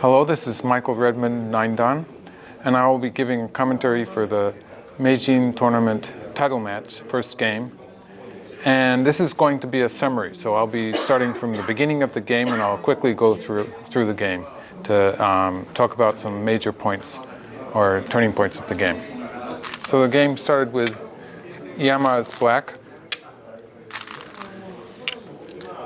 Hello, this is Michael Redmond.The, and I will be giving a commentary for the Meijin tournament title match, first game. And this is going to be a summary, so I'll be starting from the beginning of the game and I'll quickly go through the game to talk about some major points or turning points of the game. So the game started with Yama as black,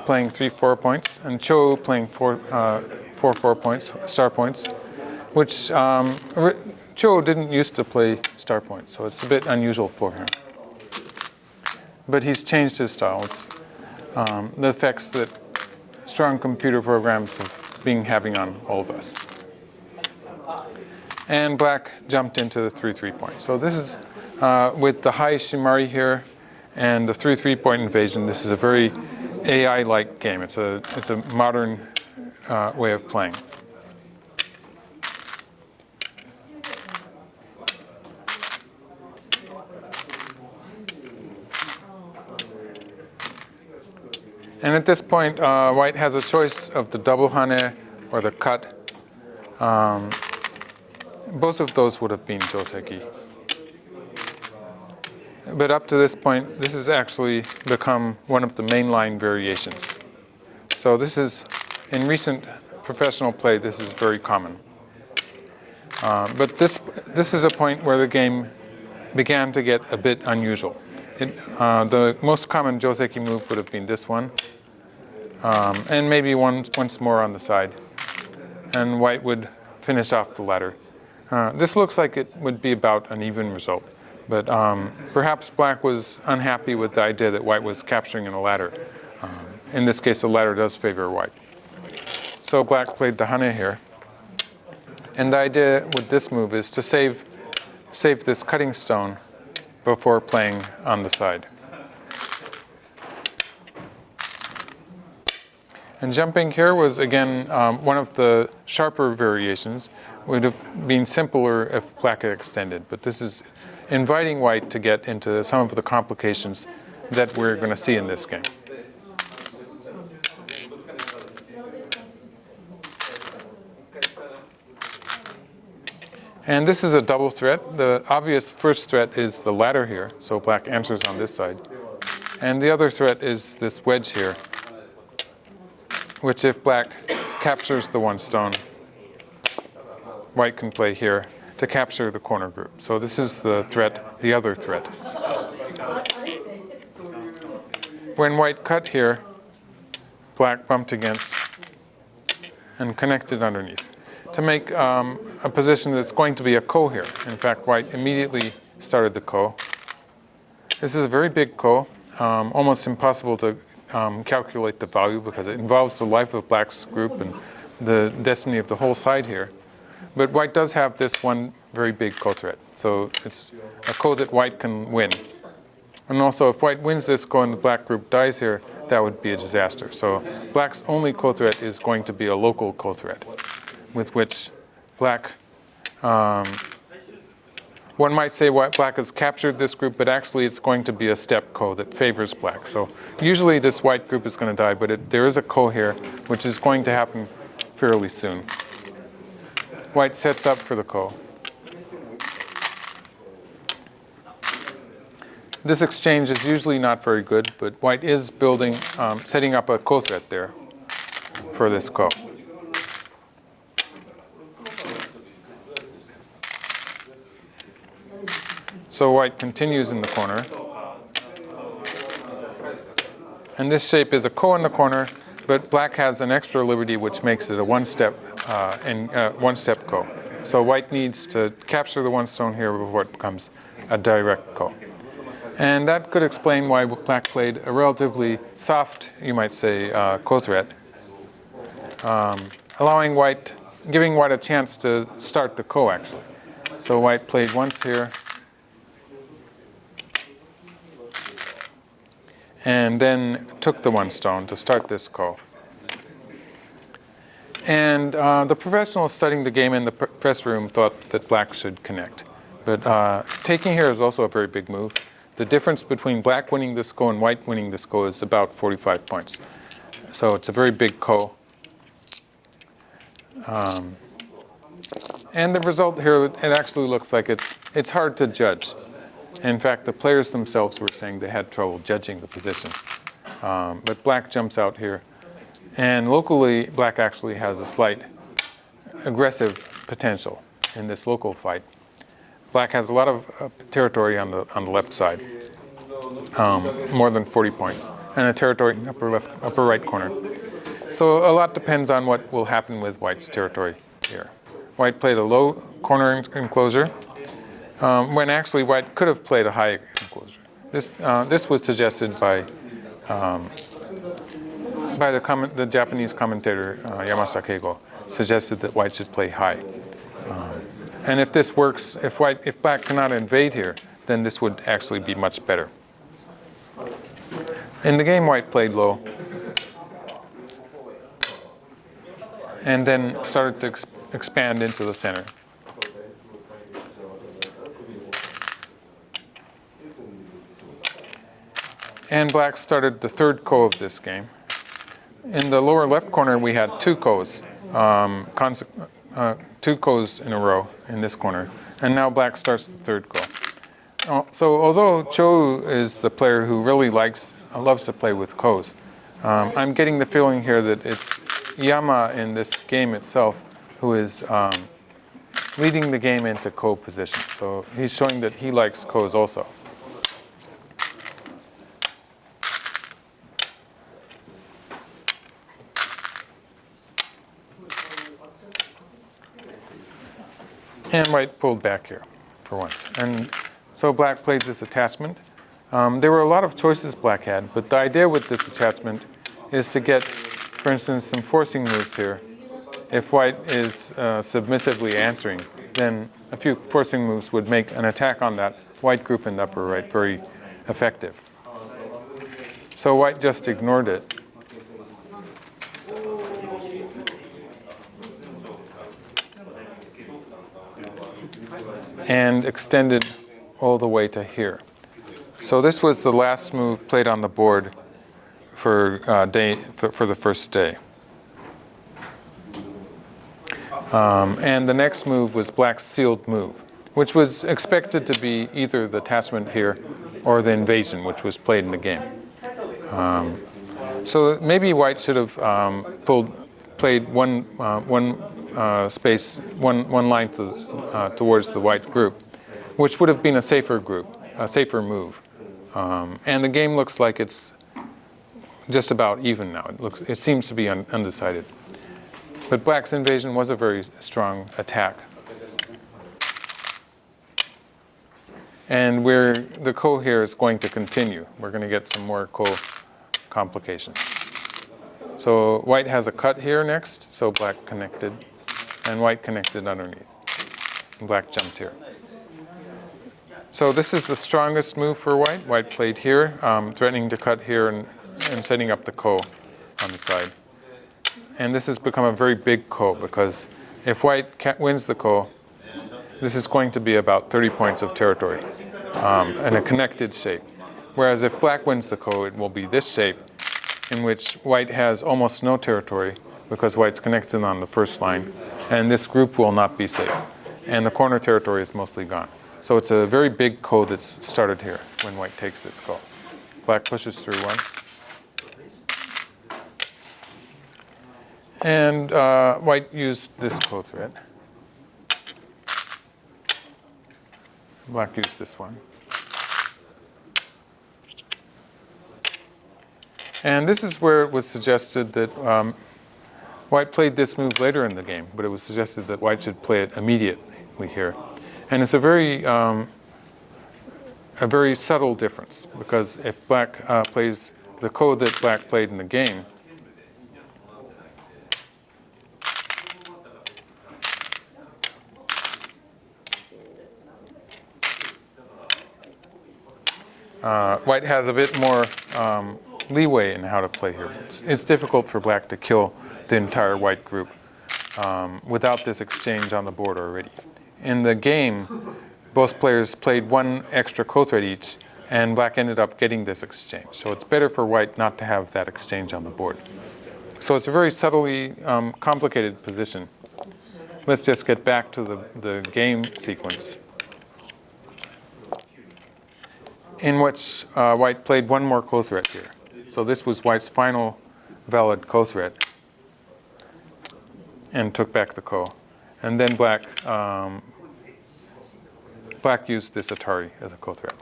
playing 3-4 points, and Cho playing 4-4 points, star points, which Cho didn't used to play star points, so it's a bit unusual for him. But he's changed his style. It's the effects that strong computer programs have been having on all of us. And black jumped into the 3-3 point. So this is with the high Shimari here and the 3-3 point invasion. This is a very AI-like game. It's a modern way of playing. And at this point, white has a choice of the double hane or the cut. Both of those would have been joseki. But up to this point, this has actually become one of the mainline variations. So this is, in recent professional play, this is very common. But this is a point where the game began to get a bit unusual. The most common joseki move would have been this one, and maybe once more on the side. And white would finish off the ladder. This looks like it would be about an even result. But perhaps black was unhappy with the idea that white was capturing in a ladder. In this case, the ladder does favor white. So black played the hane here. And the idea with this move is to save this cutting stone before playing on the side. And jumping here was, again, one of the sharper variations. Would have been simpler if black had extended. But this is inviting white to get into some of the complications that we're going to see in this game. And this is a double threat. The obvious first threat is the ladder here, so black answers on this side. And the other threat is this wedge here, which if black captures the one stone, white can play here to capture the corner group. So this is the threat, the other threat. When white cut here, black bumped against and connected underneath to make a position that's going to be a ko here. In fact, white immediately started the ko. This is a very big ko, almost impossible to calculate the value because it involves the life of black's group and the destiny of the whole side here. But white does have this one very big ko threat. So it's a ko that white can win. And also, if white wins this ko and the black group dies here, that would be a disaster. So black's only ko threat is going to be a local ko threat, with which black, one might say black has captured this group, but actually it's going to be a step ko that favors black. So usually this white group is going to die, but there is a ko here, which is going to happen fairly soon. White sets up for the ko. This exchange is usually not very good, but white is building, setting up a ko threat there for this ko. So white continues in the corner. And this shape is a ko in the corner, but black has an extra liberty which makes it a one-step ko. So white needs to capture the one stone here before it becomes a direct ko. And that could explain why black played a relatively soft, you might say, ko threat, giving white a chance to start the ko actually. So white played once here, and then took the one stone to start this ko. And the professionals studying the game in the press room thought that black should connect. But taking here is also a very big move. The difference between black winning this ko and white winning this ko is about 45 points. So it's a very big ko. And the result here, it actually looks like it's hard to judge. In fact, the players themselves were saying they had trouble judging the position. But black jumps out here. And locally, black actually has a slight aggressive potential in this local fight. Black has a lot of territory on the left side, more than 40 points, and a territory in upper right corner. So a lot depends on what will happen with white's territory here. White played a low corner enclosure, when actually white could have played a high enclosure. This was suggested by the Japanese commentator Yamashita Keigo, suggested that white should play high. And if this works, if black cannot invade here, then this would actually be much better. In the game, white played low, and then started to expand into the center. And black started the third ko of this game. In the lower left corner, we had two kos, two kos in a row in this corner. And now black starts the third ko. So although Cho is the player who really loves to play with kos, I'm getting the feeling here that it's Yama in this game itself who is leading the game into ko position. So he's showing that he likes kos also. And white pulled back here for once. And so black played this attachment. There were a lot of choices black had, but the idea with this attachment is to get, for instance, some forcing moves here. If white is submissively answering, then a few forcing moves would make an attack on that white group in the upper right very effective. So white just ignored it. And extended all the way to here. So this was the last move played on the board for the first day. And the next move was black's sealed move, which was expected to be either the attachment here or the invasion, which was played in the game. So maybe white should have played one space, one line towards the white group, which would have been a safer move. And the game looks like it's just about even now. It seems to be undecided. But black's invasion was a very strong attack. And the ko here is going to continue. We're going to get some more ko complications. So white has a cut here next, so black connected, and white connected underneath. And black jumped here. So this is the strongest move for white. White played here, threatening to cut here and setting up the ko on the side. And this has become a very big ko because if white wins the ko, this is going to be about 30 points of territory in a connected shape. Whereas if black wins the ko, it will be this shape in which white has almost no territory because white's connected on the first line, and this group will not be safe. And the corner territory is mostly gone. So it's a very big ko that's started here when white takes this ko. Black pushes through once. And white used this ko thread. Black used this one. And this is where it was suggested that white played this move later in the game, but it was suggested that white should play it immediately here. And it's a very subtle difference, because if black plays the ko that black played in the game, white has a bit more leeway in how to play here. It's difficult for black to kill the entire white group without this exchange on the board already. In the game, both players played one extra ko thread each, and black ended up getting this exchange. So it's better for white not to have that exchange on the board. So it's a very subtly complicated position. let's just get back to the game sequence, in which white played one more ko-threat here. So this was white's final valid ko-threat, and took back the ko. And then black used this Atari as a ko-threat.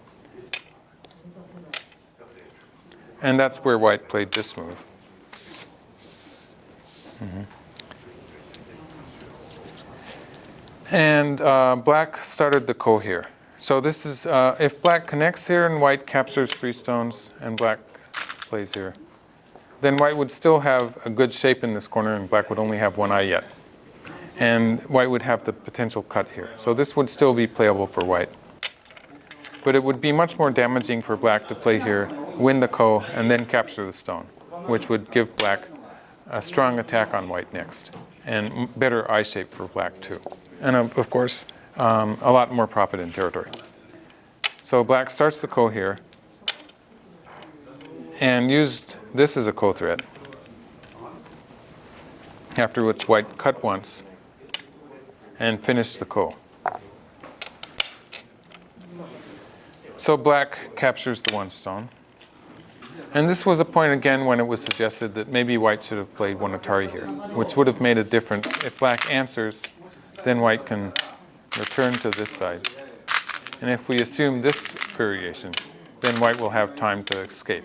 And that's where white played this move. And black started the ko here. So this is, if black connects here and white captures 3 stones and black plays here, then white would still have a good shape in this corner and black would only have 1 eye yet. And white would have the potential cut here. So this would still be playable for white. But it would be much more damaging for black to play here, win the ko, and then capture the stone, which would give black a strong attack on white next, and better eye shape for black too. And of course, a lot more profit in territory. So black starts the ko here, and used this as a ko threat, after which white cut once, and finished the ko. So black captures the 1 stone. And this was a point again when it was suggested that maybe white should have played 1 Atari here, which would have made a difference. If black answers, then white can return to this side. And if we assume this variation, then white will have time to escape.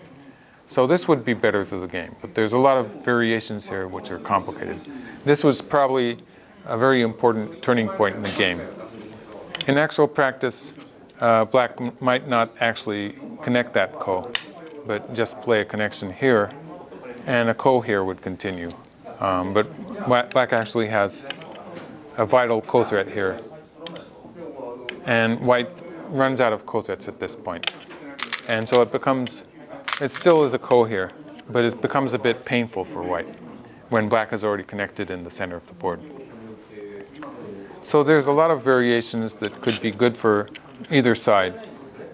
So this would be better to the game, but there's a lot of variations here which are complicated. This was probably a very important turning point in the game. In actual practice, black might not actually connect that ko, but just play a connection here, and a ko here would continue. But black actually has a vital ko threat here, and white runs out of ko threats at this point. And so it still is a ko here, but it becomes a bit painful for white when black is already connected in the center of the board. So there's a lot of variations that could be good for either side.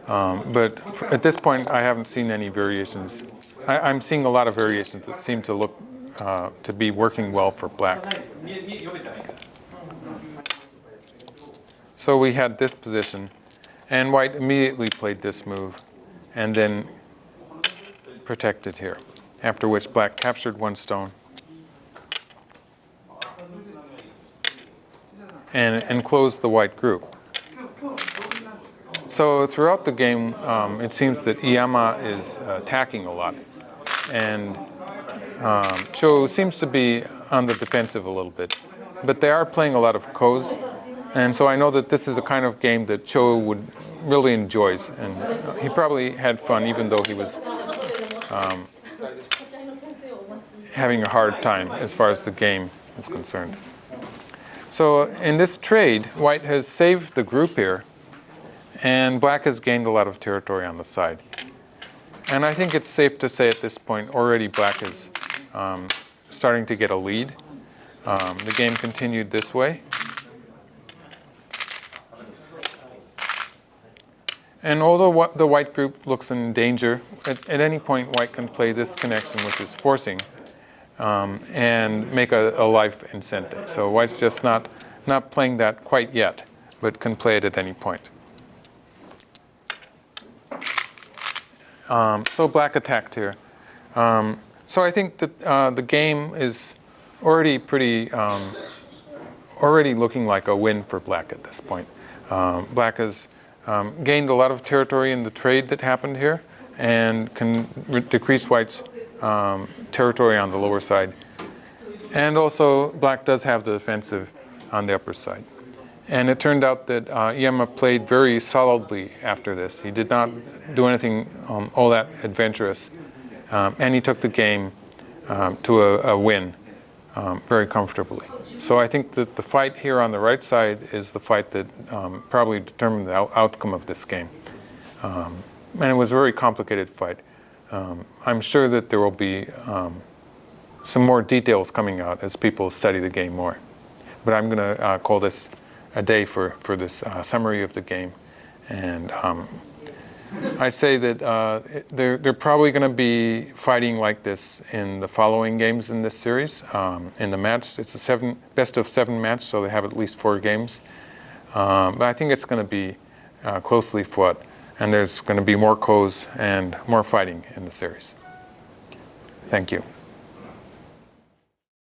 But at this point, I haven't seen any variations. I'm seeing a lot of variations that seem to look to be working well for black. So we had this position, and white immediately played this move, and then protected here, after which black captured 1 stone and enclosed the white group. So throughout the game, it seems that Iyama is attacking a lot, and Cho seems to be on the defensive a little bit. But they are playing a lot of ko's, and so I know that this is a kind of game that Cho would really enjoys, and he probably had fun even though he was having a hard time as far as the game is concerned. So in this trade, white has saved the group here, and black has gained a lot of territory on the side. And I think it's safe to say at this point already black is starting to get a lead. The game continued this way. And although the white group looks in danger, at any point white can play this connection, which is forcing, and make a life incentive. So white's just not playing that quite yet, but can play it at any point. So black attacked here. So I think that the game is already already looking like a win for black at this point. Black has gained a lot of territory in the trade that happened here, and can decrease white's territory on the lower side. And also, black does have the defensive on the upper side. And it turned out that Iyama played very solidly after this. He did not do anything all that adventurous. And he took the game to a win very comfortably. So I think that the fight here on the right side is the fight that probably determined the outcome of this game. And it was a very complicated fight. I'm sure that there will be some more details coming out as people study the game more. But I'm going to call this a day for this summary of the game. And I'd say that they're probably going to be fighting like this in the following games in this series. In the match, it's a best of 7 match, so they have at least 4 games. But I think it's going to be closely fought, and there's going to be more Ko's and more fighting in the series. Thank you.